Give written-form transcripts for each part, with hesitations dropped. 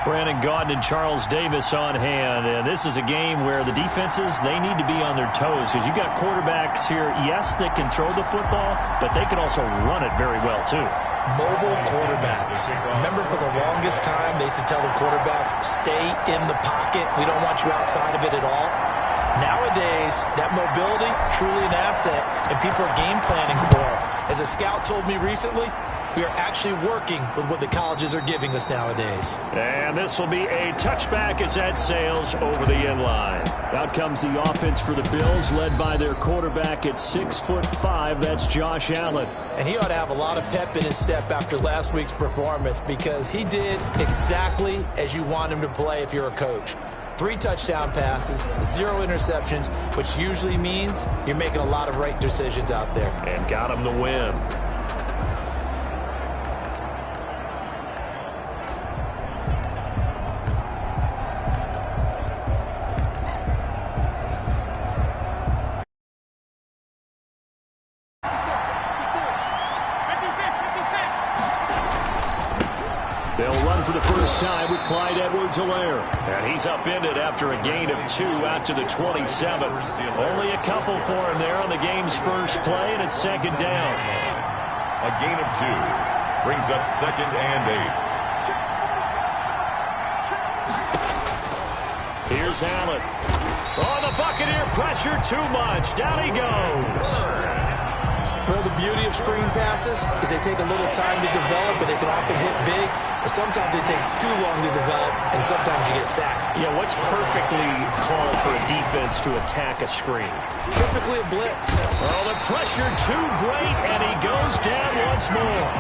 Brandon Gaudin and Charles Davis on hand. And this is a game where the defenses, they need to be on their toes because you got quarterbacks here, yes, that can throw the football, but they can also run it very well, too. Mobile quarterbacks. Remember, for the longest time, they used to tell the quarterbacks, stay in the pocket. We don't want you outside of it at all. Nowadays, that mobility, truly an asset, and people are game planning for it. As a scout told me recently, we are actually working with what the colleges are giving us nowadays. And this will be a touchback as that sails over the end line. Out comes the offense for the Bills, led by their quarterback at 6'5". That's Josh Allen. And he ought to have a lot of pep in his step after last week's performance because he did exactly as you want him to play if you're a coach. 3 touchdown passes, 0 interceptions, which usually means you're making a lot of right decisions out there. And got him the win. They'll run for the first time with Clyde Edwards-Helaire. And he's upended after a gain of 2 out to the 27. Only a couple for him there on the game's first play, and it's second down. A gain of 2 brings up 2nd and 8. Here's Allen. Oh, the Buccaneer pressure too much. Down he goes. Well, the beauty of screen passes is they take a little time to develop, and they can often hit big, but sometimes they take too long to develop, and sometimes you get sacked. Yeah, what's perfectly called for a defense to attack a screen? Typically a blitz. Oh, the pressure too great, and he goes down once more.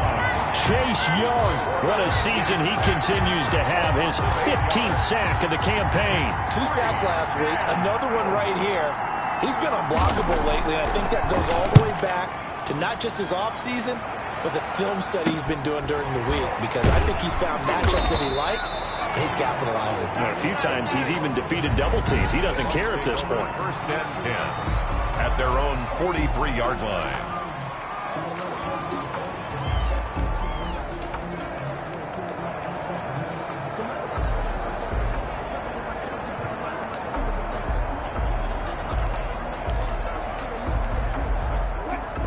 Chase Young, what a season he continues to have, his 15th sack of the campaign. 2 sacks last week, another one right here. He's been unblockable lately, and I think that goes all the way back to not just his offseason, but the film study he's been doing during the week, because I think he's found matchups that he likes, and he's capitalizing. A few times he's even defeated double teams. He doesn't care at this point. 1st and 10 at their own 43-yard line.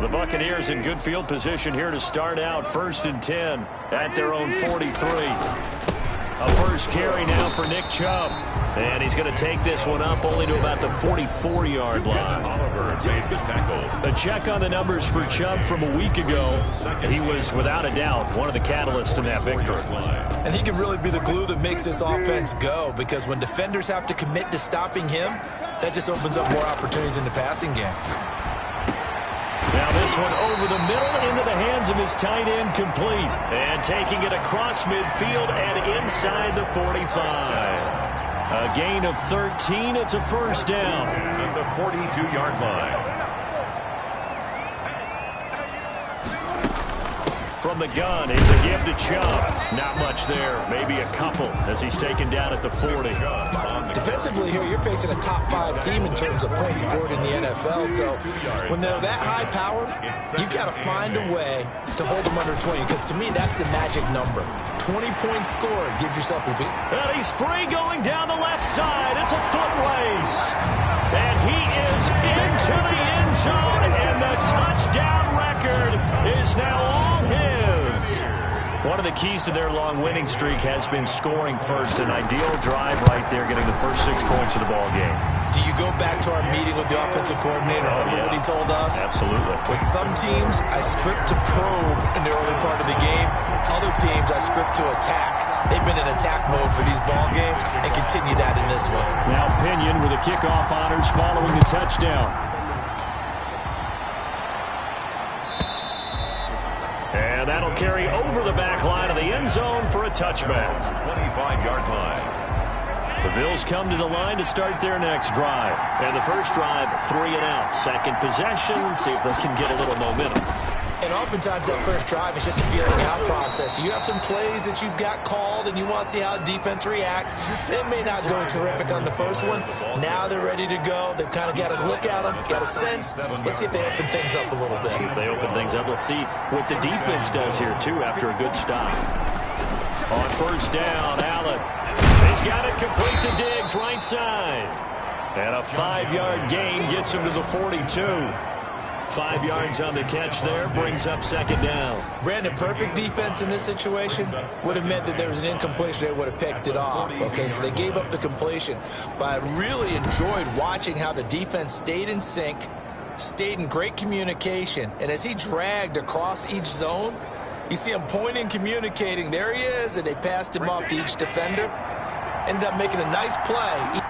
The Buccaneers in good field position here to start out. 1st and 10 at their own 43. A first carry now for Nick Chubb. And he's going to take this one up only to about the 44-yard line. Oliver made the tackle. A check on the numbers for Chubb from a week ago. He was, without a doubt, one of the catalysts in that victory. And he can really be the glue that makes this offense go, because when defenders have to commit to stopping him, that just opens up more opportunities in the passing game. Now this one over the middle into the hands of his tight end, complete. And taking it across midfield and inside the 45. A gain of 13. It's a first down. At the 42-yard line. From the gun, it's a give to Chubb. Not much there. Maybe a couple as he's taken down at the 40. Defensively here, you're facing a top 5 team in terms of points scored in the NFL. So when they're that high powered, you've got to find a way to hold them under 20. Because to me, that's the magic number. 20 points scored gives yourself a beat. And he's free going down the left side. It's a foot race. And he is into the end zone. And the touchdown record is now all his. One of the keys to their long winning streak has been scoring first. An ideal drive right there, getting the first 6 points of the ball game. Do you go back to our meeting with the offensive coordinator? Remember what he told us? Absolutely. With some teams, I script to probe in the early part of the game. Other teams, I script to attack. They've been in attack mode for these ball games and continue that in this one. Now Pinion with the kickoff honors following the touchdown. And that'll carry over the back line of the end zone for a touchback. 25-yard line. The Bills come to the line to start their next drive. And the first drive, 3 and out. Second possession, see if they can get a little momentum. And oftentimes that first drive is just a feeling out process. You have some plays that you've got called and you want to see how defense reacts. It may not go terrific on the first one. Now they're ready to go. They've kind of got to look at them, got a sense. Let's see if they open things up a little bit. See if they open things up. Let's see what the defense does here, too, after a good stop. On first down, Allen. got it complete to Diggs, right side. And a 5-yard gain gets him to the 42. 5 yards on the catch there, brings up second down. Brandon, perfect defense in this situation would have meant that there was an incompletion. They would have picked it off. Okay, so they gave up the completion. But I really enjoyed watching how the defense stayed in sync, stayed in great communication, and as he dragged across each zone, you see him pointing, communicating. There he is, and they passed him off to each defender. Ended up making a nice play.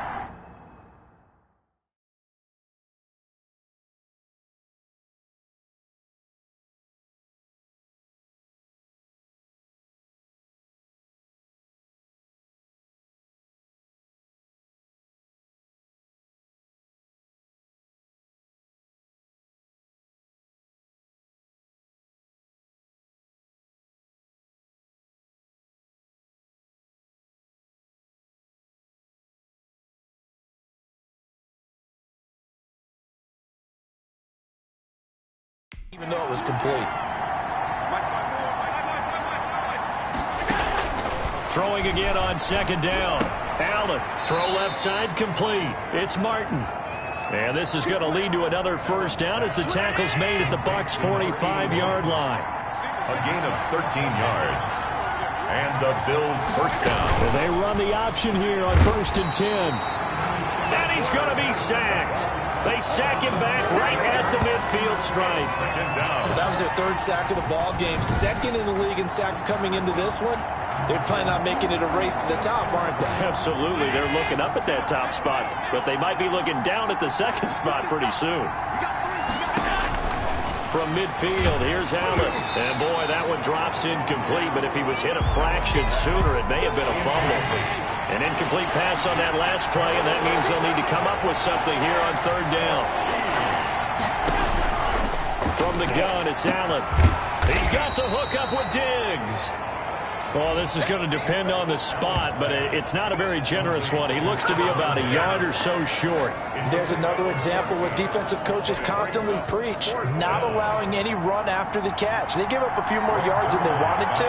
Even though it was complete. Throwing again on second down. Allen, throw left side, complete. It's Martin. And this is going to lead to another first down as the tackle's made at the Bucs' 45-yard line. A gain of 13 yards. And the Bills first down. And they run the option here on 1st and 10. And he's going to be sacked. They sack him back right at the midfield stripe. Well, that was their 3rd sack of the ball game. 2nd in the league in sacks coming into this one. They're planning on making it a race to the top, aren't they? Absolutely. They're looking up at that top spot, but they might be looking down at the 2nd spot pretty soon. From midfield, here's Allen. And boy, that one drops incomplete, but if he was hit a fraction sooner, it may have been a fumble. An incomplete pass on that last play, and that means they'll need to come up with something here on 3rd down. From the gun, it's Allen. He's got the hook up with Diggs. Well, this is going to depend on the spot, but it's not a very generous one. He looks to be about a yard or so short. There's another example where defensive coaches constantly preach, not allowing any run after the catch. They give up a few more yards than they wanted to,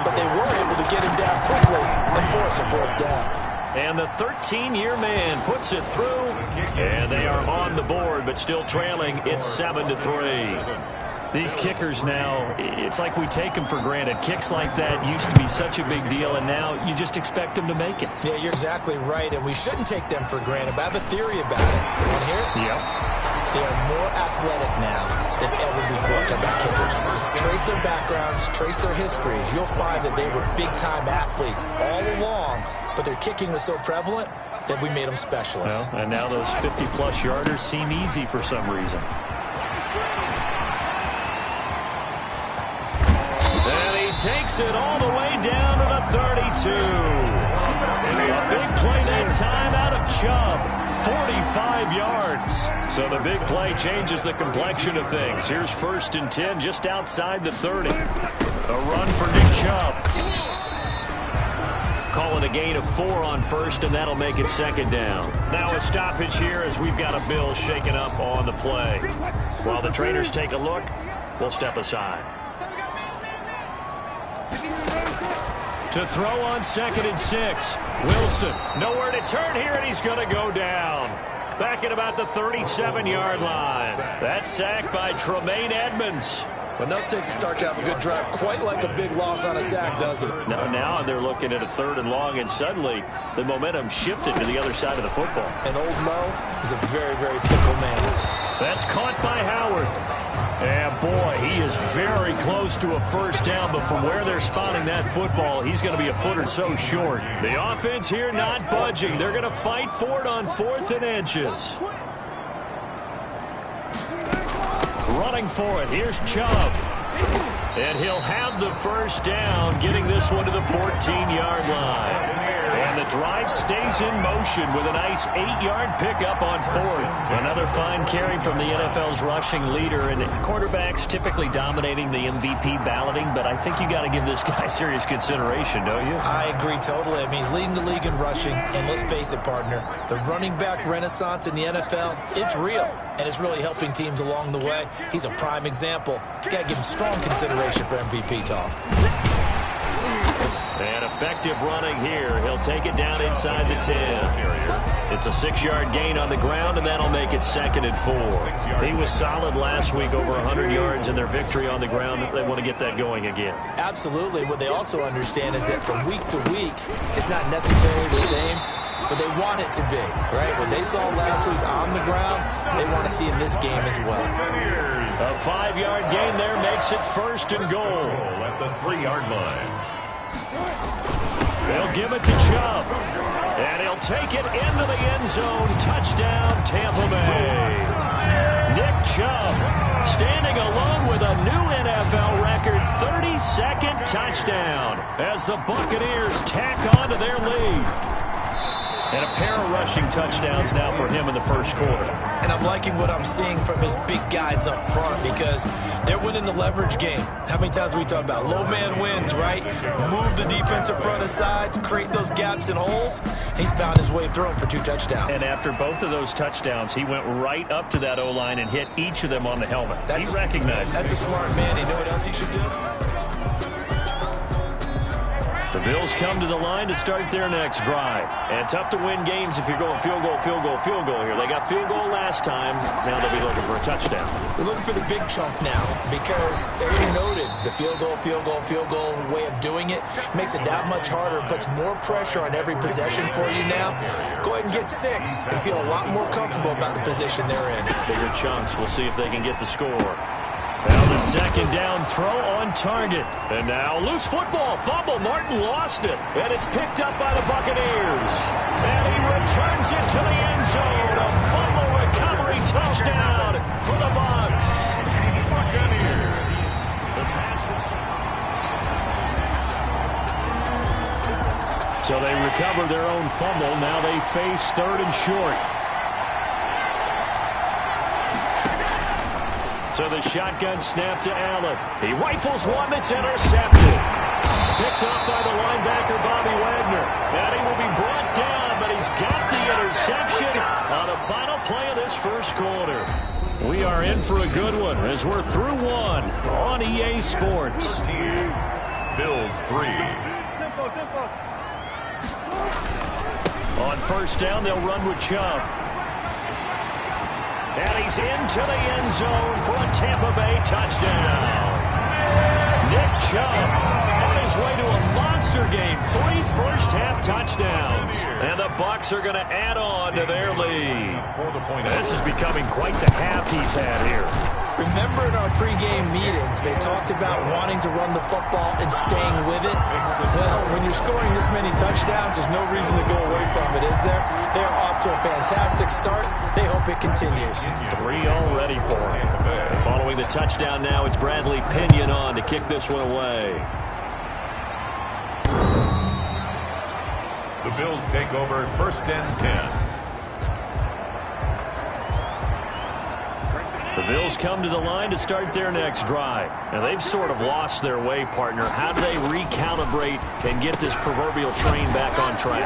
but they were able to get him down quickly and force a 4th down. And the 13-year man puts it through, and they are on the board, but still trailing. It's 7-3. These kickers now, it's like we take them for granted. Kicks like that used to be such a big deal, and now you just expect them to make it. Yeah, you're exactly right, and we shouldn't take them for granted. But I have a theory about it. Want to hear it? Yep. They are more athletic now than ever before about kickers. Trace their backgrounds, trace their histories. You'll find that they were big-time athletes all along, but their kicking was so prevalent that we made them specialists. Well, and now those 50-plus yarders seem easy for some reason. Takes it all the way down to the 32. A big play that time out of Chubb. 45 yards. So the big play changes the complexion of things. Here's 1st and 10 just outside the 30. A run for Nick Chubb. Call it a gain of 4 on 1st, and that'll make it 2nd down. Now a stoppage here as we've got a Bill shaken up on the play. While the trainers take a look, we'll step aside. To throw on 2nd and 6. Wilson, nowhere to turn here, and he's going to go down. Back at about the 37-yard line. That's sacked by Tremaine Edmonds. But enough takes to start to have a good drive. Quite like a big loss on a sack, does it? No, now they're looking at a 3rd and long, and suddenly the momentum shifted to the other side of the football. And old Mo is a very, very fickle man. That's caught by Howard. And boy, he is very close to a 1st down, but from where they're spotting that football, he's going to be a foot or so short. The offense here not budging. They're going to fight for it on 4th and inches. Running for it. Here's Chubb. And he'll have the 1st down, getting this one to the 14-yard line. And the drive stays in motion with a nice 8-yard pickup on 4th. Another fine carry from the NFL's rushing leader, and quarterbacks typically dominating the MVP balloting, but I think you got to give this guy serious consideration, don't you? I agree totally. I mean, he's leading the league in rushing, and let's face it, partner, the running back renaissance in the NFL, it's real, and it's really helping teams along the way. He's a prime example. Got to give him strong consideration for MVP talk. And effective running here. He'll take it down inside the 10. It's a 6-yard gain on the ground, and that'll make it 2nd and 4. He was solid last week, over 100 yards in their victory on the ground. They want to get that going again. Absolutely. What they also understand is that from week to week, it's not necessarily the same, but they want it to be, right? What they saw last week on the ground, they want to see in this game as well. A 5-yard gain there makes it 1st and goal. At the 3-yard line. They'll give it to Chubb. And he'll take it into the end zone. Touchdown, Tampa Bay. Nick Chubb standing alone with a new NFL record 32nd touchdown as the Buccaneers tack on to their lead. And a pair of rushing touchdowns now for him in the first quarter. And I'm liking what I'm seeing from his big guys up front because they're winning the leverage game. How many times we talk about low man wins, right? Move the defensive front aside, create those gaps and holes. He's found his way through them for 2 touchdowns. And after both of those touchdowns, he went right up to that O-line and hit each of them on the helmet. He recognized it. That's a smart man. You know what else he should do? The Bills come to the line to start their next drive. And tough to win games if you're going field goal, field goal, field goal here. They got field goal last time. Now they'll be looking for a touchdown. They're looking for the big chunk now because, as you noted, the field goal way of doing it makes it that much harder and puts more pressure on every possession for you now. Go ahead and get 6 and feel a lot more comfortable about the position they're in. Bigger chunks. We'll see if they can get the score. Now the 2nd down throw on target. And now loose football. Fumble. Martin lost it. And it's picked up by the Buccaneers. And he returns it to the end zone. A fumble recovery touchdown for the Bucs. So they recover their own fumble. Now they face 3rd and short. So the shotgun snap to Allen. He rifles one that's intercepted. Picked up by the linebacker, Bobby Wagner. And he will be brought down, but he's got the interception on the final play of this first quarter. We are in for a good one as we're through 1 on EA Sports. Bills 3. On 1st down, they'll run with Chubb. And he's into the end zone for a Tampa Bay touchdown. Nick Chubb on his way to a monster game. 3 first-half touchdowns. And the Bucs are going to add on to their lead. This is becoming quite the half he's had here. Remember in our pregame meetings, they talked about wanting to run the football and staying with it. Well, when you're scoring this many touchdowns, there's no reason to go away from it, is there? They are off to a fantastic start. They hope it continues. 3 already for him. And following the touchdown now, it's Bradley Pinion on to kick this one away. The Bills take over 1st and 10. The Bills come to the line to start their next drive. Now, they've sort of lost their way, partner. How do they recalibrate and get this proverbial train back on track?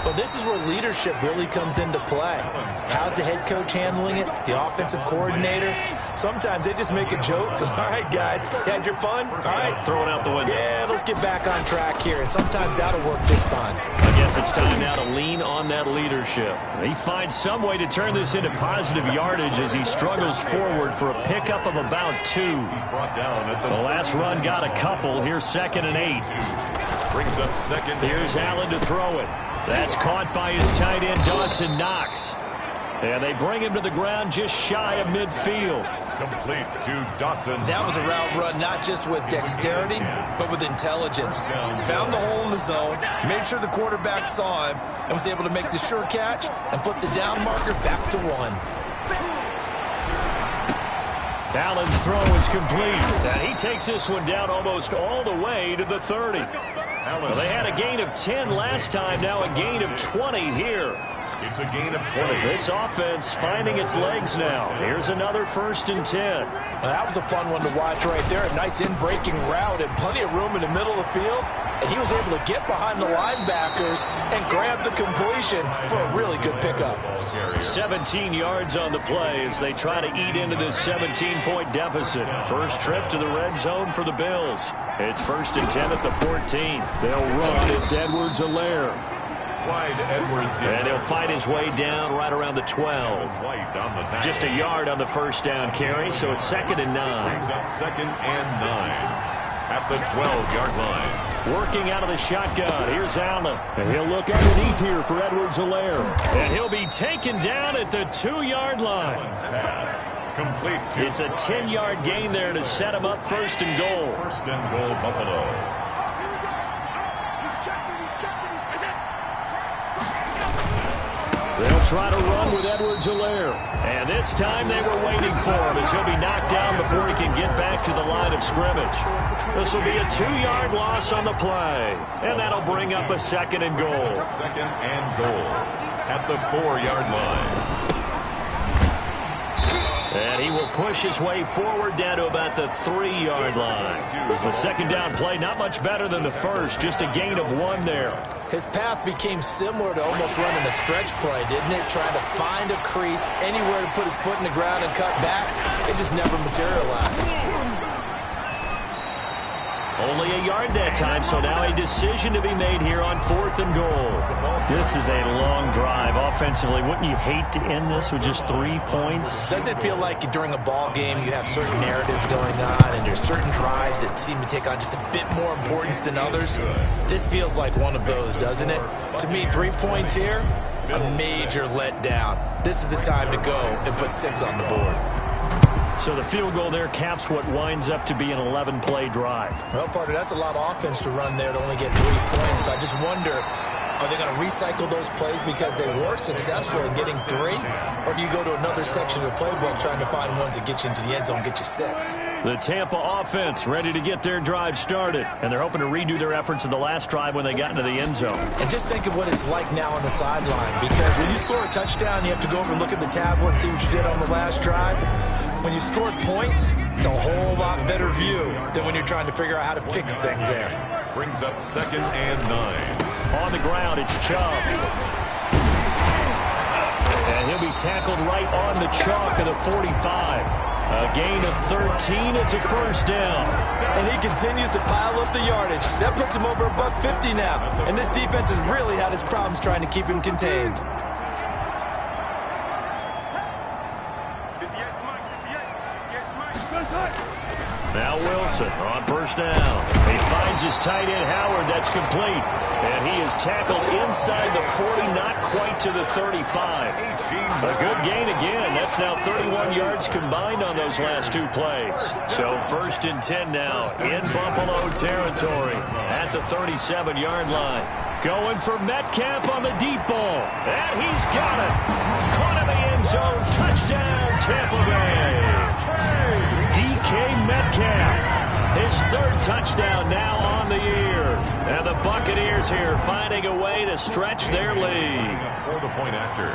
Well, this is where leadership really comes into play. How's the head coach handling it? The offensive coordinator? Sometimes they just make a joke. All right, guys, you had your fun? All right. Throw it out the window. Yeah, let's get back on track here. And sometimes that'll work just fine. I guess it's time now to lean on that leadership. He finds some way to turn this into positive yardage as he struggles forward for a pickup of about 2. The last run got a couple. Here's 2nd and 8. Brings up 2nd. Here's Allen to throw it. That's caught by his tight end, Dawson Knox. And they bring him to the ground just shy of midfield. Complete to Dawson. That was a route run not just with dexterity, but with intelligence. Found the hole in the zone, made sure the quarterback saw him, and was able to make the sure catch and flip the down marker back to 1. Allen's throw is complete. And he takes this one down almost all the way to the 30. Well, they had a gain of 10 last time, now a gain of 20 here. It's a gain of 20. This offense finding its legs now. Here's another 1st and 10. Well, that was a fun one to watch right there. A nice in-breaking route and plenty of room in the middle of the field. and he was able to get behind the linebackers and grab the completion for a really good pickup. 17 yards on the play as they try to eat into this 17-point deficit. First trip to the red zone for the Bills. It's 1st and 10 at the 14. They'll run. It's Edwards-Helaire. And he'll fight his way down right around the 12. Just a yard on the first down carry, so it's 2nd and 9. Brings up 2nd and 9 at the 12-yard line. Working out of the shotgun. Here's Allen. And he'll look underneath here for Edwards-Helaire. And he'll be taken down at the 2-yard line. It's a 10-yard gain there to set him up 1st and goal. 1st and goal, Buffalo. They'll try to run with Edwards-Helaire. And this time they were waiting for him as he'll be knocked down before he can get back to the line of scrimmage. This will be a 2-yard loss on the play. And that'll bring up a 2nd and goal. 2nd and goal at the 4-yard line. And he will push his way forward down to about the 3-yard line. The 2nd down play, not much better than the first, just a gain of 1 there. His path became similar to almost running a stretch play, didn't it? Trying to find a crease, anywhere to put his foot in the ground and cut back. It just never materialized. Only a yard that time, so now a decision to be made here on 4th and goal. This is a long drive offensively. Wouldn't you hate to end this with just 3 points? Doesn't it feel like during a ball game you have certain narratives going on and there's certain drives that seem to take on just a bit more importance than others? This feels like one of those, doesn't it? To me, 3 points here, a major letdown. This is the time to go and put 6 on the board. So the field goal there caps what winds up to be an 11-play drive. Well, partner, that's a lot of offense to run there to only get 3 points. I just wonder, are they going to recycle those plays because they were successful in getting 3? Or do you go to another section of the playbook trying to find ones that get you into the end zone and get you 6? The Tampa offense ready to get their drive started. And they're hoping to redo their efforts in the last drive when they got into the end zone. And just think of what it's like now on the sideline. Because when you score a touchdown, you have to go over and look at the tablet and see what you did on the last drive. When you scored points, it's a whole lot better view than when you're trying to figure out how to fix things there. Brings up 2nd and 9. On the ground, it's Chubb. And he'll be tackled right on the chalk of the 45. A gain of 13. It's a 1st down. And he continues to pile up the yardage. That puts him over $150 now. And this defense has really had its problems trying to keep him contained. Now Wilson on 1st down. He finds his tight end Howard. That's complete. And he is tackled inside the 40, not quite to the 35. A good gain again. That's now 31 yards combined on those last 2 plays. So 1st and 10 now in Buffalo territory at the 37-yard line. Going for Metcalf on the deep ball. And he's got it. Caught in the end zone. Touchdown, Tampa Bay. Metcalf, his 3rd touchdown now on the year. And the Buccaneers here finding a way to stretch their lead. For the point after.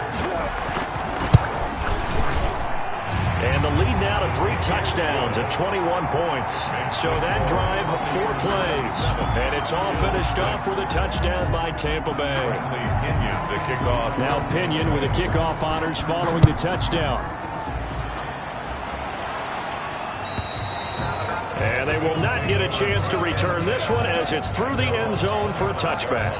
And the lead now to 3 touchdowns at 21 points. So that drive, 4 plays. And it's all finished off with a touchdown by Tampa Bay. Pinion, the kickoff. Now Pinion with the kickoff honors following the touchdown. And they will not get a chance to return this one as it's through the end zone for a touchback.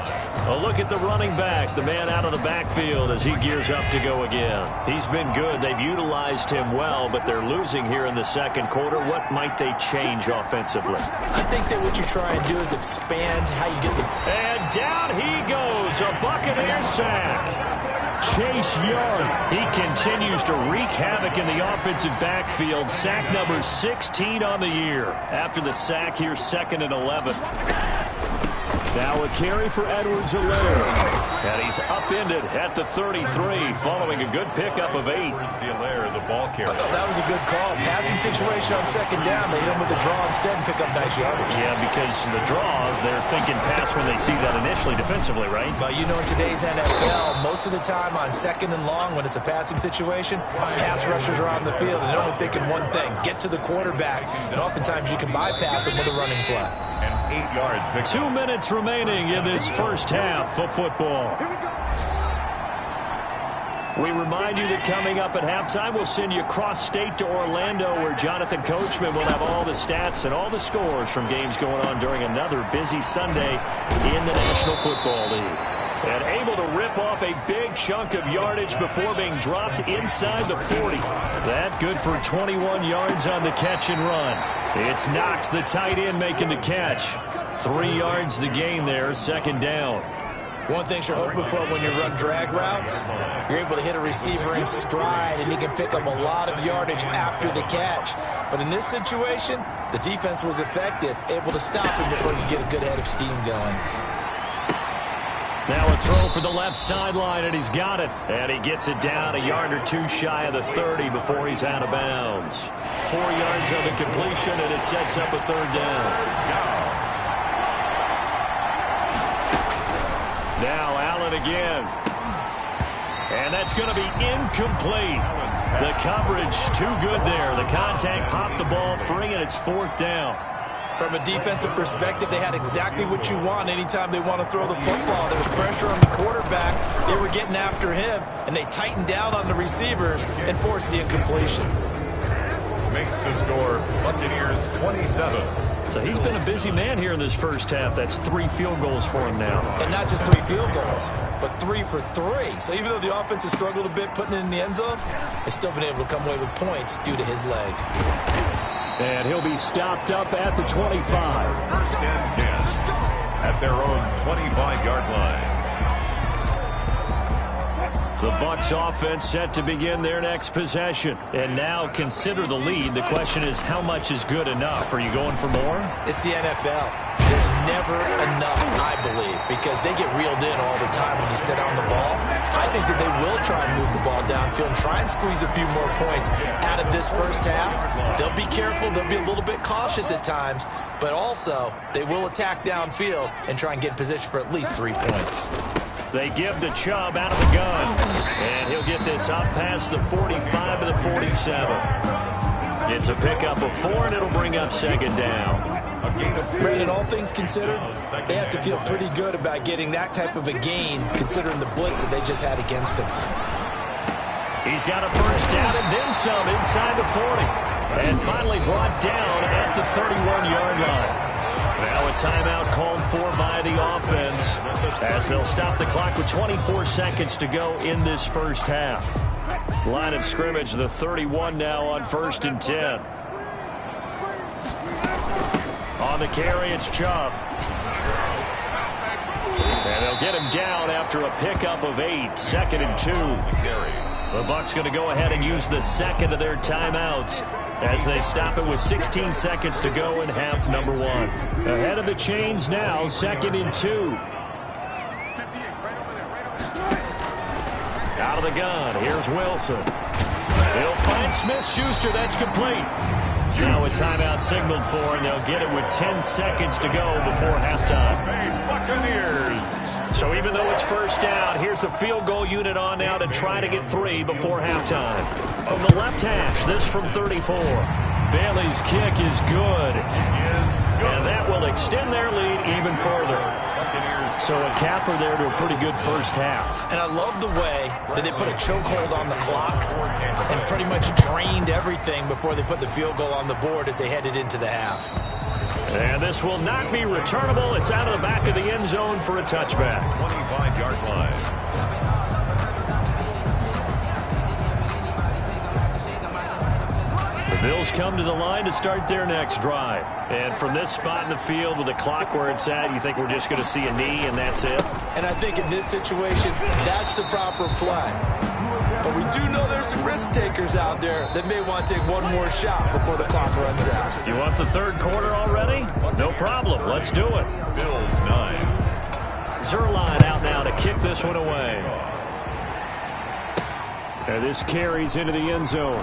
A look at the running back, the man out of the backfield as he gears up to go again. He's been good. They've utilized him well, but they're losing here in the 2nd quarter. What might they change offensively? I think that what you try and do is expand how you get the... And down he goes, a Buccaneer sack. Chase Young, he continues to wreak havoc in the offensive backfield. Sack number 16 on the year. After the sack here, 2nd and 11. Now a carry for Edwards-Helaire. And he's upended at the 33 following a good pickup of 8. Edwards-Helaire, the ball carrier. I thought that was a good call. Passing situation on 2nd down. They hit him with the draw instead and pick up nice yardage. Yeah, because the draw, they're thinking pass when they see that initially defensively, right? But you know, in today's NFL, most of the time on 2nd and long when it's a passing situation, pass rushers are on the field and they're only thinking one thing, get to the quarterback. And oftentimes you can bypass them with a running play. And yards. Victor. 2 minutes remaining in this first half of football. We remind you that coming up at halftime, we'll send you cross-state to Orlando, where Jonathan Coachman will have all the stats and all the scores from games going on during another busy Sunday in the National Football League. And able to rip off a big chunk of yardage before being dropped inside the 40. That good for 21 yards on the catch and run. It's Knox, the tight end, making the catch. 3 yards the gain there, second down. One thing you're hoping for when you run drag routes, you're able to hit a receiver in stride, and he can pick up a lot of yardage after the catch. But in this situation, the defense was effective, able to stop him before he get a good head of steam going. Now a throw for the left sideline, and he's got it. And he gets it down a yard or two shy of the 30 before he's out of bounds. 4 yards on the completion, and it sets up a third down. Now Allen again. And that's going to be incomplete. The coverage too good there. The contact popped the ball free, and it's fourth down. From a defensive perspective, they had exactly what you want anytime they want to throw the football. There was pressure on the quarterback. They were getting after him, and they tightened down on the receivers and forced the incompletion. Makes the score Buccaneers 27. So he's been a busy man here in this first half. That's 3 field goals for him now. And not just 3 field goals, but 3 for 3. So even though the offense has struggled a bit putting it in the end zone, they've still been able to come away with points due to his leg. And he'll be stopped up at the 25. First and 10 at their own 25-yard line. The Bucs offense set to begin their next possession. And now consider the lead. The question is, how much is good enough? Are you going for more? It's the NFL. There's never enough, I believe, because they get reeled in all the time when you sit on the ball. I think that they will try and move the ball downfield and try and squeeze a few more points out of this first half. They'll be careful. They'll be a little bit cautious at times, but also they will attack downfield and try and get in position for at least 3 points. They give to Chubb out of the gun. And he'll get this up past the 45 to the 47. It's a pickup of 4, and it'll bring up second down. Brandon, all things considered, they have to feel pretty good about getting that type of a gain, considering the blitz that they just had against him. He's got a first down and then some inside the 40. And finally brought down at the 31-yard line. Now a timeout called for by the offense as they'll stop the clock with 24 seconds to go in this first half. Line of scrimmage, the 31 now on 1st and 10. On the carry, it's Chubb. And they'll get him down after a pickup of 8, 2nd and 2. The Bucs going to go ahead and use the second of their timeouts as they stop it with 16 seconds to go in half number 1. Ahead of the chains now, 2nd and 2. Out of the gun, here's Wilson. He'll find Smith-Schuster, that's complete. Now a timeout signaled for, and they'll get it with 10 seconds to go before halftime. Buccaneers. So even though it's first down, here's the field goal unit on now to try to get 3 before halftime. From the left hash, this from 34. Bailey's kick is good. And that will extend their lead even further. So a capper there to a pretty good first half. And I love the way that they put a chokehold on the clock and pretty much drained everything before they put the field goal on the board as they headed into the half. And this will not be returnable. It's out of the back of the end zone for a touchback. 25-yard line. The Bills come to the line to start their next drive. And from this spot in the field with the clock where it's at, you think we're just going to see a knee and that's it? And I think in this situation, that's the proper play. But we do know there's some risk takers out there that may want to take one more shot before the clock runs out. You want the third quarter already? No problem. Let's do it. Bills 9. Zerline out now to kick this one away. And this carries into the end zone.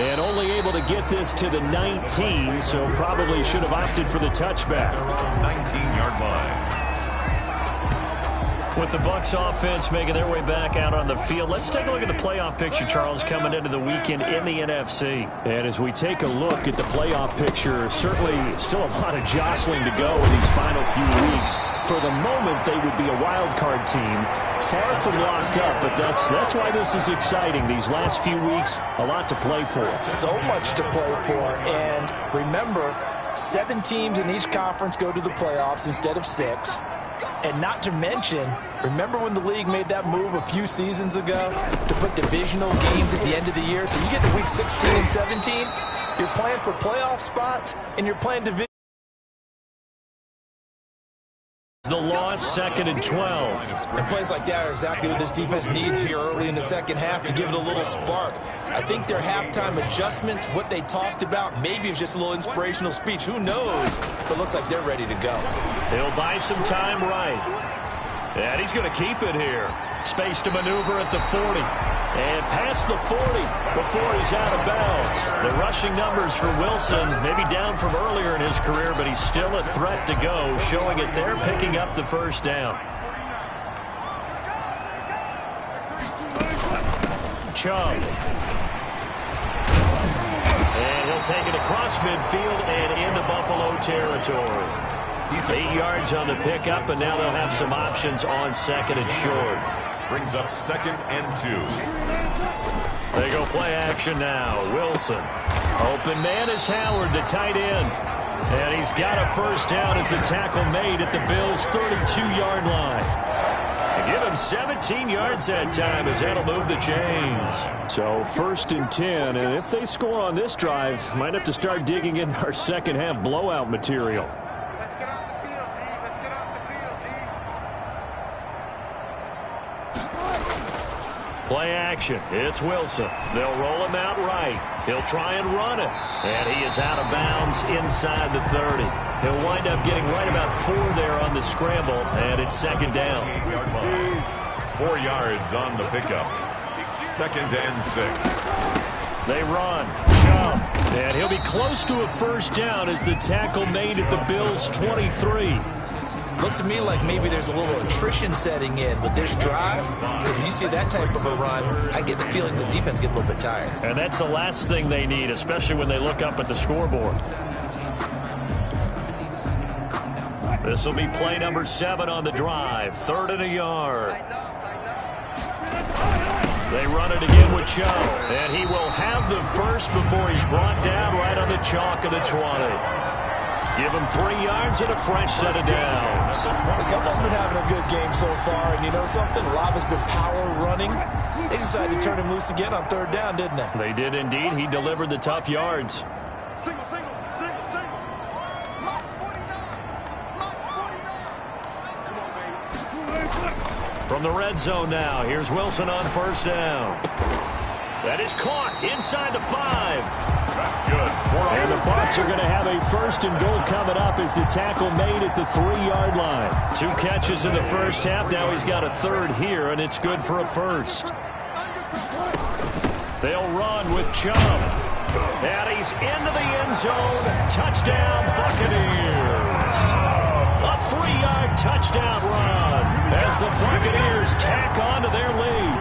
And only able to get this to the 19, so probably should have opted for the touchback. 19-yard line. with the Bucs offense making their way back out on the field. Let's take a look at the playoff picture, Charles, coming into the weekend in the NFC. And as we take a look at the playoff picture, certainly still a lot of jostling to go in these final few weeks. For the moment, they would be a wild card team. Far from locked up, but that's why this is exciting. These last few weeks, a lot to play for. So much to play for. And remember, 7 teams in each conference go to the playoffs instead of 6. And not to mention, remember when the league made that move a few seasons ago to put divisional games at the end of the year? So you get to week 16 and 17, you're playing for playoff spots, and you're playing division. The loss, 2nd and 12. And plays like that are exactly what this defense needs here early in the second half to give it a little spark. I think their halftime adjustments, what they talked about, maybe it was just a little inspirational speech. Who knows? But it looks like they're ready to go. He'll buy some time right. And he's going to keep it here. Space to maneuver at the 40. And past the 40 before he's out of bounds. The rushing numbers for Wilson, maybe down from earlier in his career, but he's still a threat to go, showing it there, picking up the first down. Chubb. And he'll take it across midfield and into Buffalo territory. 8 yards on the pickup, and now they'll have some options on 2nd and short. Brings up 2nd and 2. They go play action now. Wilson. Open man is Howard, the tight end. And he's got a first down as a tackle made at the Bills' 32-yard line. They give him 17 yards that time as that'll move the chains. So 1st and 10, and if they score on this drive, might have to start digging in our second half blowout material. Let's get off the field, D. Let's get off the field, D. Play action. It's Wilson. They'll roll him out right. He'll try and run it. And he is out of bounds inside the 30. He'll wind up getting right about 4 there on the scramble, and it's 2nd down. 4 yards on the pickup. 2nd and 6. They run. Chubb. And he'll be close to a first down as the tackle made at the Bills' 23. Looks to me like maybe there's a little attrition setting in with this drive, because when you see that type of a run, I get the feeling the defense gets a little bit tired. And that's the last thing they need, especially when they look up at the scoreboard. This will be play number 7 on the drive. 3rd and a yard. They run it again with Chubb, and he will have the first before he's brought down right on the chalk of the 20. Give him 3 yards and a fresh set of downs. Someone's been having a good game so far, and you know something? A lot has been power running. They decided to turn him loose again on 3rd down, didn't they? They did indeed. He delivered the tough yards. Single, single, single, single. Lots 49. Lots 49. From the red zone now, here's Wilson on 1st down. That is caught inside the 5. That's good. And the Bucs are going to have a 1st and goal coming up as the tackle made at the 3-yard line. 2 catches in the first half. Now he's got a 3rd here, and it's good for a 1st. They'll run with Chubb. And he's into the end zone. Touchdown, Buccaneers. A 3-yard touchdown run as the Buccaneers tack on to their lead.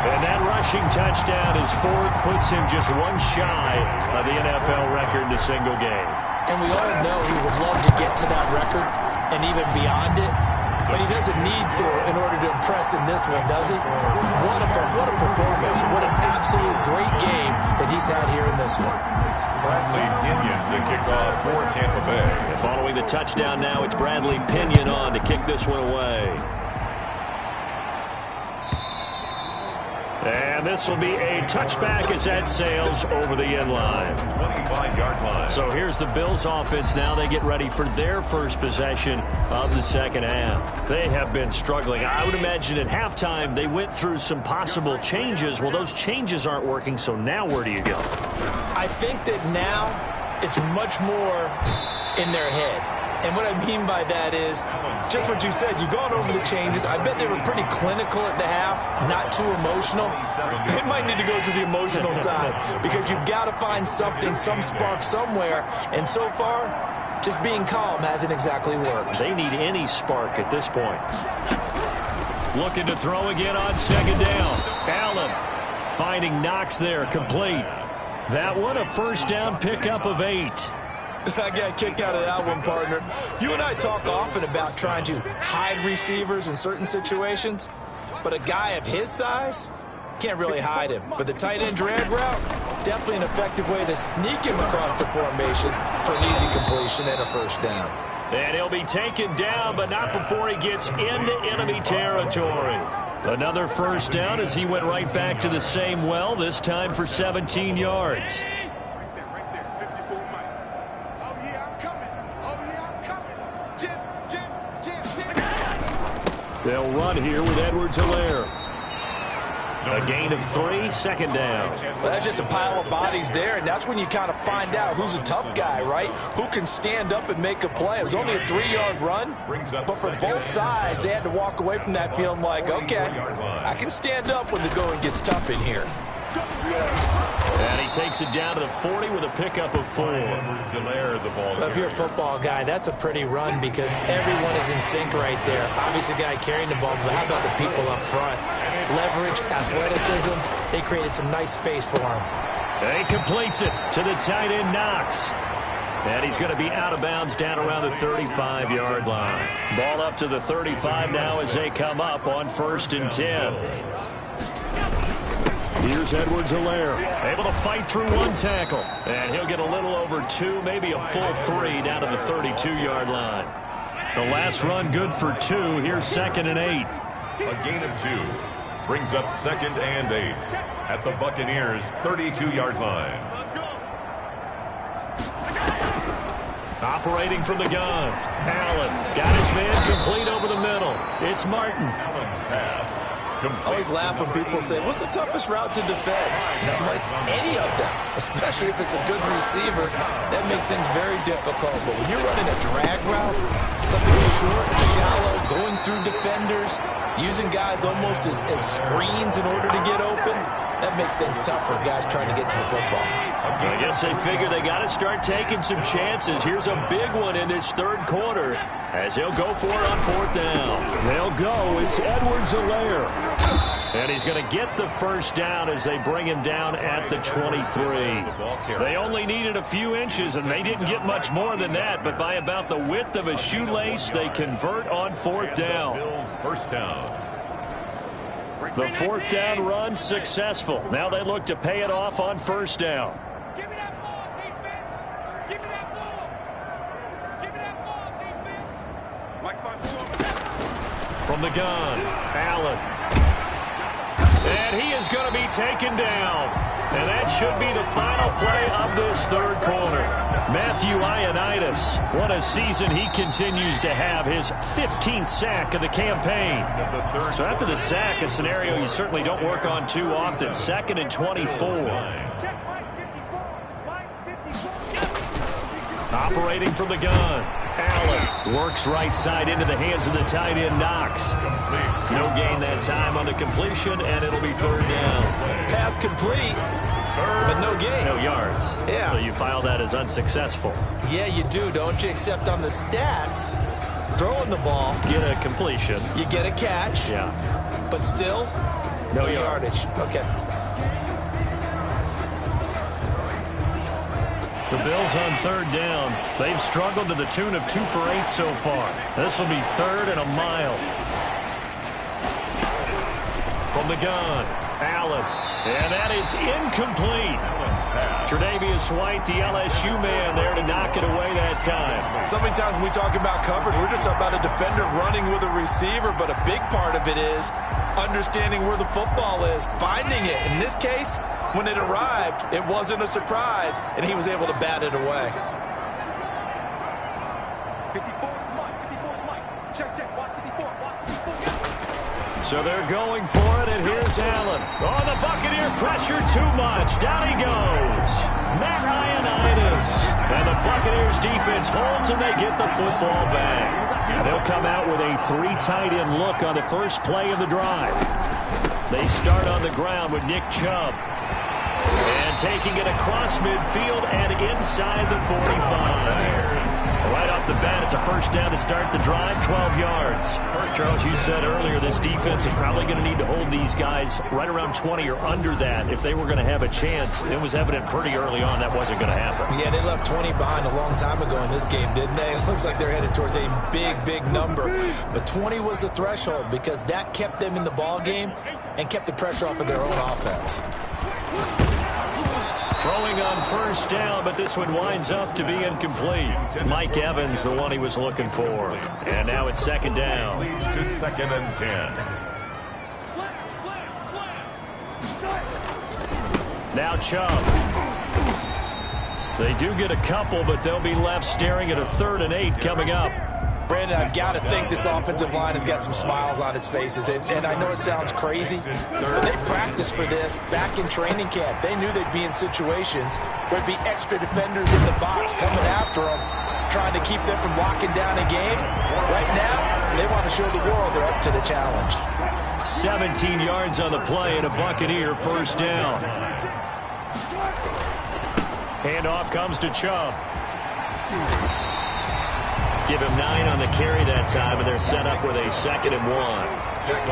And that rushing touchdown is 4th, puts him just 1 shy of the NFL record in a single game. And we all know he would love to get to that record and even beyond it, but he doesn't need to in order to impress in this one, does he? What a performance. What an absolute great game that he's had here in this one. Bradley Pinion to kick off for Tampa Bay. And following the touchdown now, it's Bradley Pinion on to kick this one away. And this will be a touchback as that sails over the end line. 25-yard line. So here's the Bills offense now. They get ready for their first possession of the second half. They have been struggling. I would imagine at halftime they went through some possible changes. Well, those changes aren't working, so now where do you go? I think that now it's much more in their head. And what I mean by that is just what you said. You've gone over the changes. I bet they were pretty clinical at the half, not too emotional. They might need to go to the emotional side because you've got to find something, some spark somewhere. And so far, just being calm hasn't exactly worked. They need any spark at this point. Looking to throw again on second down. Allen finding Knox there, complete. That one a first down pickup of 8. I got a kick out of that one, partner. You and I talk often about trying to hide receivers in certain situations, but a guy of his size can't really hide him. But the tight end drag route, definitely an effective way to sneak him across the formation for an easy completion and a first down. And he'll be taken down, but not before he gets into enemy territory. Another first down as he went right back to the same well, this time for 17 yards. They'll run here with Edwards-Helaire. A gain of 3, second down. Well, that's just a pile of bodies there, and that's when you kind of find out who's a tough guy, right? Who can stand up and make a play. It was only a 3-yard run, but for both sides, they had to walk away from that feeling like, okay, I can stand up when the going gets tough in here. And he takes it down to the 40 with a pickup of 4. Well, if you're a football guy, that's a pretty run because everyone is in sync right there. Obviously, the guy carrying the ball, but how about the people up front? Leverage, athleticism, they created some nice space for him. And he completes it to the tight end, Knox. And he's going to be out of bounds down around the 35-yard line. Ball up to the 35 now as they come up on 1st and 10. Here's Edwards-Helaire, able to fight through one tackle. And he'll get a little over 2, maybe a full 3 down to the 32-yard line. The last run good for 2. Here's 2nd and 8. A gain of 2 brings up 2nd and 8 at the Buccaneers' 32-yard line. Operating from the gun. Allen got his man complete over the middle. It's Martin. Allen's pass. I always laugh when people say, what's the toughest route to defend? And I'm like, any of them, especially if it's a good receiver. That makes things very difficult. But when you're running a drag route, something short, shallow, going through defenders, using guys almost as screens in order to get open, that makes things tough for guys trying to get to the football. I guess they figure they got to start taking some chances. Here's a big one in this 3rd quarter as he'll go for it on 4th down. They'll go. It's Edwards-Helaire. And he's going to get the first down as they bring him down at the 23. They only needed a few inches, and they didn't get much more than that. But by about the width of a shoelace, they convert on 4th down. Bills first down. The 4th down run successful. Now they look to pay it off on 1st down. Give me that ball, defense. Give me that ball. Give me that ball, defense. Mike's my ball. From the gun, Allen. And he is going to be taken down. And that should be the final play of this 3rd quarter. Matthew Ioannidis, what a season he continues to have, his 15th sack of the campaign. So after the sack, a scenario you certainly don't work on too often. 2nd and 24. Operating from the gun, Allen works right side into the hands of the tight end, Knox. No gain that time on the completion, and it'll be 3rd down. Pass complete, but no gain. No yards. Yeah. So you file that as unsuccessful. Yeah, you do, don't you? Except on the stats, throwing the ball, Get a completion. you get a catch, Yeah. but still, No yardage. Okay. The Bills on 3rd down. They've struggled to the tune of 2 for 8 so far. This will be 3rd and a mile. From the gun, Allen. And that is incomplete. Tre'Davious White, the LSU man, there to knock it away that time. So many times when we talk about coverage, we're just about a defender running with a receiver, but a big part of it is understanding where the football is, finding it. In this case, when it arrived, it wasn't a surprise, and he was able to bat it away. 54's Mike. 54's Mike. Check, check. Watch 54. Watch 54. So they're going for it, and here's Allen. Oh, the Buccaneer pressure too much. Down he goes. Matt Ioannidis. And the Buccaneers defense holds, and they get the football back. They'll come out with a 3 tight end look on the first play of the drive. They start on the ground with Nick Chubb. And taking it across midfield and inside the 45. Right off the bat, it's a first down to start the drive, 12 yards. Charles, you said earlier this defense is probably going to need to hold these guys right around 20 or under that if they were going to have a chance. It was evident pretty early on that wasn't going to happen. Yeah, they left 20 behind a long time ago in this game, didn't they? It looks like they're headed towards a big, big number. But 20 was the threshold because that kept them in the ball game and kept the pressure off of their own offense. Throwing on first down, but this one winds up to be incomplete. Mike Evans, the one he was looking for. And now it's second down. Leads to 2nd and 10. Now Chubb. They do get a couple, but they'll be left staring at a 3rd and 8 coming up. Brandon, I've got to think this offensive line has got some smiles on its faces. And I know it sounds crazy, but they practiced for this back in training camp. They knew they'd be in situations where there'd be extra defenders in the box coming after them, trying to keep them from locking down a game. Right now, they want to show the world they're up to the challenge. 17 yards on the play and a Buccaneer first down. Handoff comes to Chubb. Give him 9 on the carry that time, and they're set up with a 2nd and 1.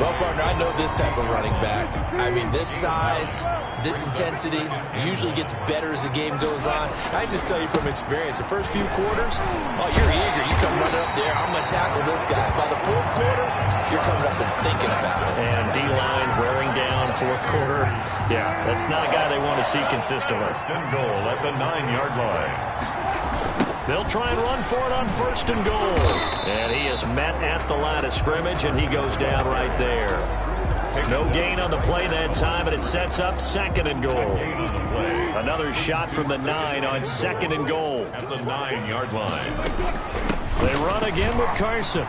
Well, partner, I know this type of running back. I mean, this size, this intensity usually gets better as the game goes on. I just tell you from experience, the first few quarters, oh, you're eager. You come running up there, I'm going to tackle this guy. By the 4th quarter, you're coming up and thinking about it. And D-line wearing down 4th quarter. Yeah, that's not a guy they want to see consistently. First and goal at the 9-yard line. They'll try and run for it on 1st and goal. And he is met at the line of scrimmage, and he goes down right there. No gain on the play that time, and it sets up 2nd and goal. Another shot from the 9 on 2nd and goal. At the 9-yard line. They run again with Carson.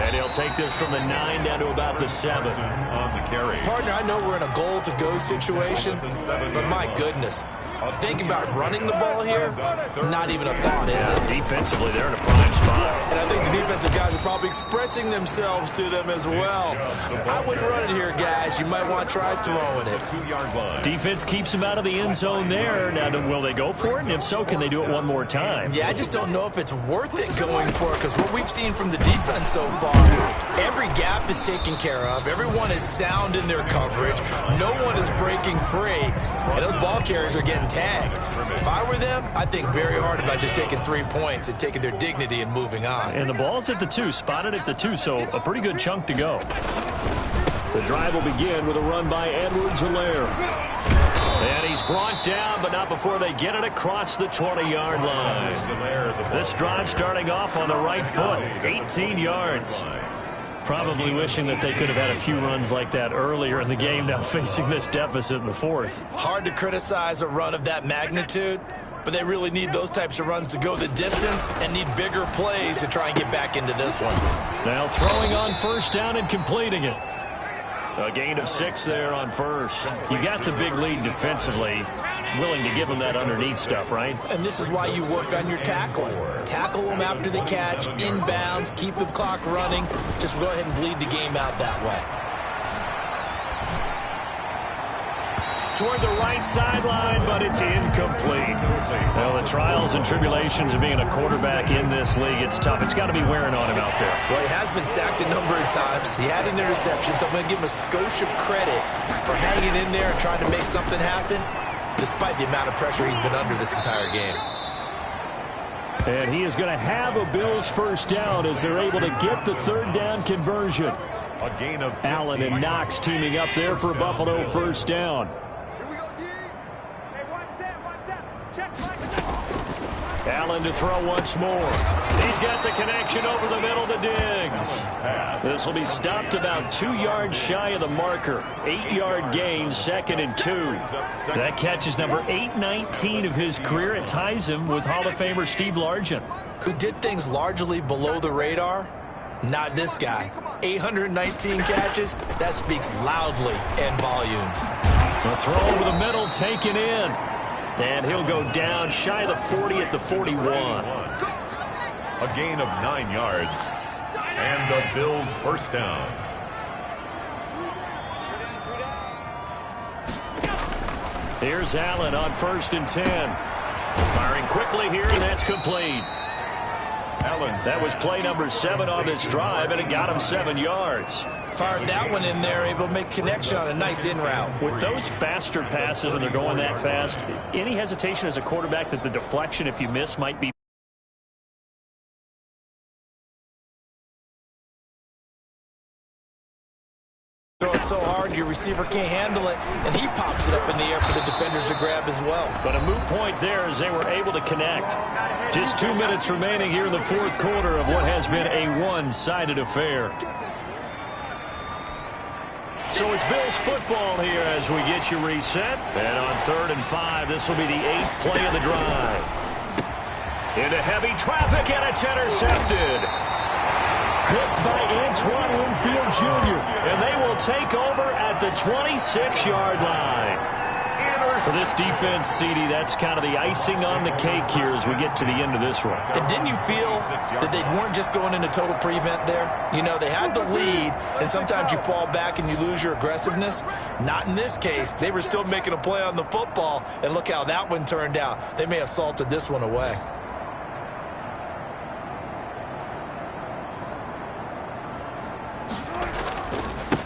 And he'll take this from the 9 down to about the 7. On the carry. Partner, I know we're in a goal-to-go situation, but my goodness. Think about running the ball here, not even a thought, is it? Defensively, they're in a prime spot. And I think the defensive guys are probably expressing themselves to them as well. I wouldn't run it here, guys. You might want to try throwing it. 2-yard line. Defense keeps him out of the end zone there. Now, will they go for it? And if so, can they do it one more time? Yeah, I just don't know if it's worth it going for it because what we've seen from the defense so far, every gap is taken care of. Everyone is sound in their coverage. No one is breaking free. And those ball carriers are getting tagged. If I were them, I'd think very hard about just taking 3 points and taking their dignity and moving on. And the ball's at the 2, spotted at the 2, so a pretty good chunk to go. The drive will begin with a run by Edwards-Helaire. And he's brought down, but not before they get it across the 20-yard line. This drive starting off on the right foot, 18 yards. Probably wishing that they could have had a few runs like that earlier in the game, now facing this deficit in the 4th. Hard to criticize a run of that magnitude, but they really need those types of runs to go the distance and need bigger plays to try and get back into this one. Now throwing on first down and completing it. A gain of 6 there on first. You got the big lead defensively. Willing to give them that underneath stuff, right? And this is why you work on your tackling. Tackle them after the catch, inbounds, keep the clock running. Just go ahead and bleed the game out that way. Toward the right sideline, but it's incomplete. Well, the trials and tribulations of being a quarterback in this league, it's tough. It's got to be wearing on him out there. Well, he has been sacked a number of times. He had an interception, so I'm going to give him a skosh of credit for hanging in there and trying to make something happen, despite the amount of pressure he's been under this entire game. And he is going to have a Bills first down as they're able to get the 3rd down conversion. A gain of 15. Allen and Knox teaming up there for a Buffalo first down. Allen to throw once more. He's got the connection over the middle to Diggs. This will be stopped about 2 yards shy of the marker. 8-yard gain, 2nd and 2. That catch is number 819 of his career. It ties him with Hall of Famer Steve Largent, who did things largely below the radar. Not this guy. 819 catches, that speaks loudly in volumes. The throw over the middle taken in. And he'll go down shy of the 40 at the 41. A gain of 9 yards. And the Bills first down. Here's Allen on 1st and 10. Firing quickly here, and that's complete. That was play number 7 on this drive, and it got him 7 yards. Fired that one in there, able to make connection on a nice in route. With those faster passes and they're going that fast, any hesitation as a quarterback that the deflection, if you miss, might be. Throw it so hard your receiver can't handle it, and he pops it up in the air for the defenders to grab as well. But a moot point there as they were able to connect. Just 2 minutes remaining here in the 4th quarter of what has been a one-sided affair. So it's Bills football here as we get you reset. And on 3rd and 5, this will be the 8th play of the drive. Into heavy traffic, and it's intercepted. Picked by Antoine Winfield Jr. And they will take over at the 26-yard line. For this defense, CD, that's kind of the icing on the cake here as we get to the end of this one. And didn't you feel that they weren't just going into total prevent there? You know, they had the lead, and sometimes you fall back and you lose your aggressiveness. Not in this case. They were still making a play on the football, and look how that one turned out. They may have salted this one away.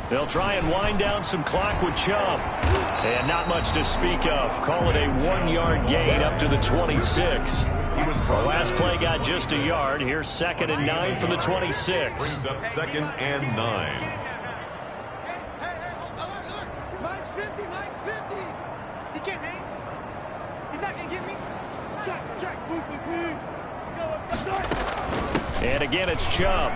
They'll try and wind down some clock with Chubb. And not much to speak of. Call it a 1-yard gain up to the 26. Our last play got just a yard. Here's 2nd and 9 from the 26. Brings up 2nd and 9. Alert. Mike's 50. He can't hang. He's not going to get me. Check. And again, it's Chubb.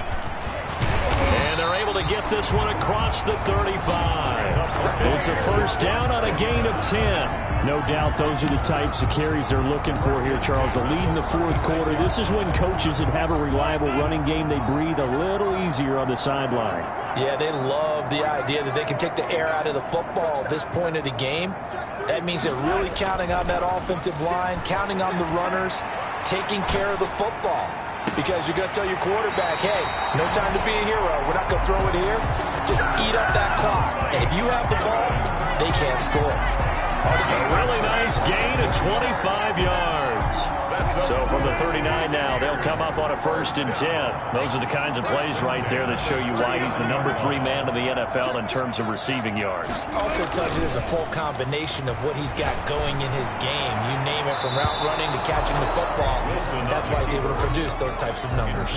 And they're able to get this one across the 35. It's a first down on a gain of 10. No doubt those are the types of carries they're looking for here, Charles. The lead in the 4th quarter. This is when coaches that have a reliable running game, they breathe a little easier on the sideline. Yeah, they love the idea that they can take the air out of the football at this point of the game. That means they're really counting on that offensive line, counting on the runners, taking care of the football. Because you're going to tell your quarterback, hey, no time to be a hero. We're not going to throw it here. Just eat up that clock. And if you have the ball, they can't score. A really nice gain of 25 yards. So from the 39 now, they'll come up on a 1st and 10. Those are the kinds of plays right there that show you why he's the number 3 man in the NFL in terms of receiving yards. Also tells you there's a full combination of what he's got going in his game. You name it, from route running to catching the football. That's why he's able to produce those types of numbers.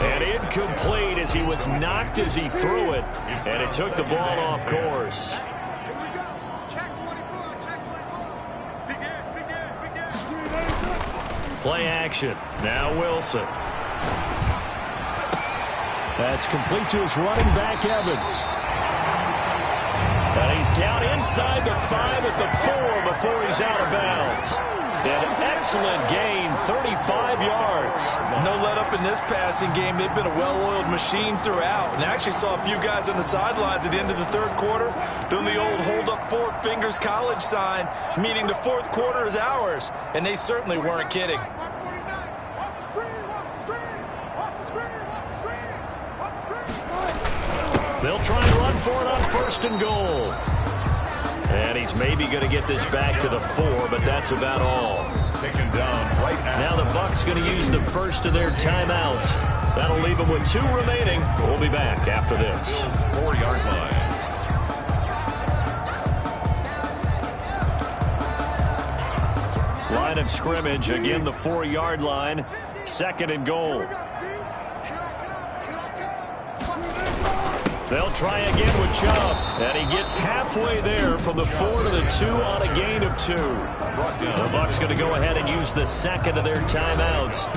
And incomplete as he was knocked as he threw it. And it took the ball off course. Play action. Now Wilson. That's complete to his running back, Evans. And he's down inside the 5 at the 4 before he's out of bounds. An excellent gain, 35 yards. No let up in this passing game. They've been a well-oiled machine throughout. And I actually saw a few guys on the sidelines at the end of the 3rd quarter doing the old hold up 4 fingers college sign, meaning the 4th quarter is ours. And they certainly weren't kidding. They'll try and run for it on 1st and goal. And he's maybe going to get this back to the 4, but that's about all. Taken down right at. Now the Bucs going to use the first of their timeouts. That'll leave them with 2 remaining. We'll be back after this. 4-yard line. Line of scrimmage, again the 4-yard line. 2nd and goal. They'll try again with Chubb, and he gets halfway there from the 4 to the 2 on a gain of 2. The Bucs going to go ahead and use the 2nd of their timeouts.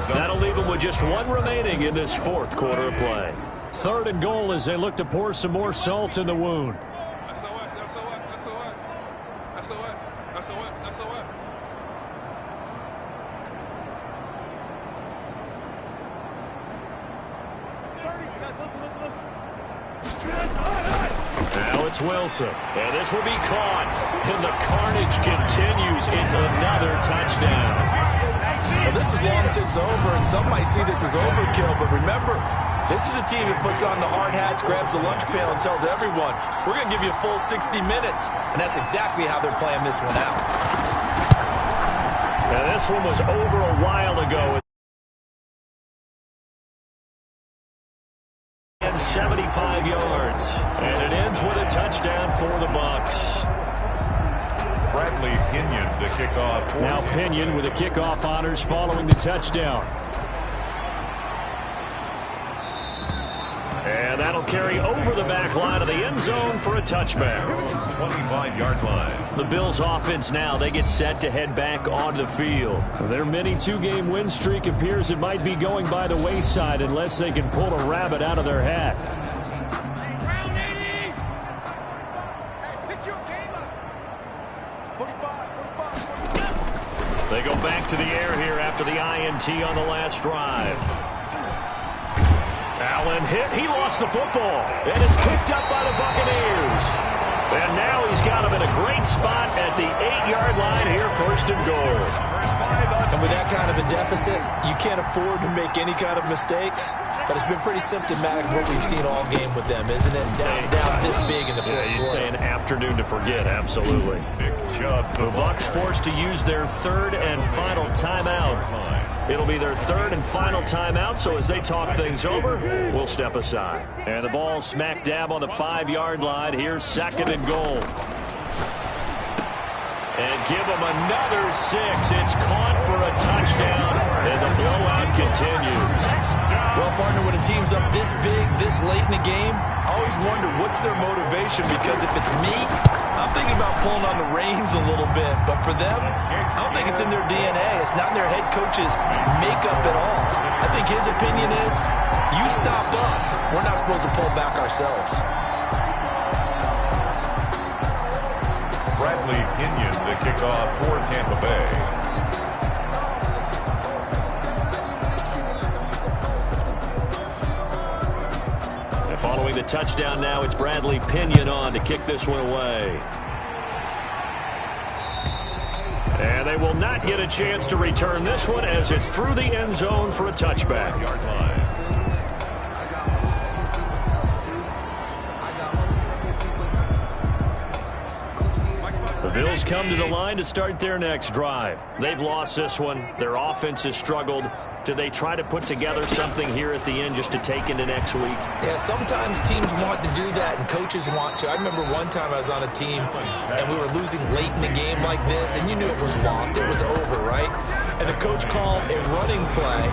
That'll leave them with just 1 remaining in this 4th quarter of play. 3rd and goal as they look to pour some more salt in the wound. Now it's Wilson, and this will be caught, and the carnage continues. It's another touchdown. Well, this is long since over, and some might see this as overkill, but remember, This is a team that puts on the hard hats, grabs the lunch pail, and tells everyone, we're going to give you a full 60 minutes. And that's exactly how they're playing this one out. And this one was over a while ago. And 75 yards. And it ends with a touchdown for the Bucs. Bradley Pinion to kick off. Now Pinion with the kickoff honors following the touchdown. And that'll carry over the back line of the end zone for a touchback. 25-yard line. The Bills offense now, they get set to head back onto the field. Their mini two-game win streak appears it might be going by the wayside unless they can pull a rabbit out of their hat. They go back to the air here after the INT on the last drive. Allen hit. He lost the football. And it's picked up by the Buccaneers. And now he's got him in a great spot at the 8-yard line here, first and goal. And with that kind of a deficit, you can't afford to make any kind of mistakes. But it's been pretty symptomatic of what we've seen all game with them, isn't it? Down this big in the fourth quarter. You'd say an afternoon to forget, absolutely. The Bucs forced to use their third and final timeout. It'll be their third and final timeout, so as they talk things over, we'll step aside. And the ball smack dab on the 5-yard line. Here's second and goal. And give them another 6. It's caught for a touchdown, and the blowout continues. Well, partner, when a team's up this big, this late in the game, I always wonder what's their motivation, because if it's me, I'm thinking about pulling on the reins a little bit. But for them, I don't think it's in their DNA. It's not in their head coach's makeup at all. I think his opinion is, you stopped us. We're not supposed to pull back ourselves. Bradley Pinion to kick off for Tampa Bay. Following the touchdown now, it's Bradley Pinion on to kick this one away. And they will not get a chance to return this one as it's through the end zone for a touchback. The Bills come to the line to start their next drive. They've lost this one. Their offense has struggled. Do they try to put together something here at the end just to take into next week? Yeah, sometimes teams want to do that and coaches want to. I remember one time I was on a team and we were losing late in the game like this, and you knew it was lost. It was over, right? And the coach called a running play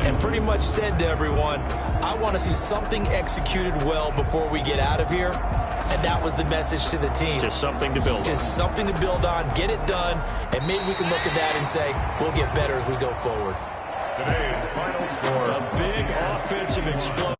and pretty much said to everyone, I want to see something executed well before we get out of here. And that was the message to the team. Just something to build on. Just something to build on, get it done, and maybe we can look at that and say, we'll get better as we go forward. Today's final score. A big offensive explosion.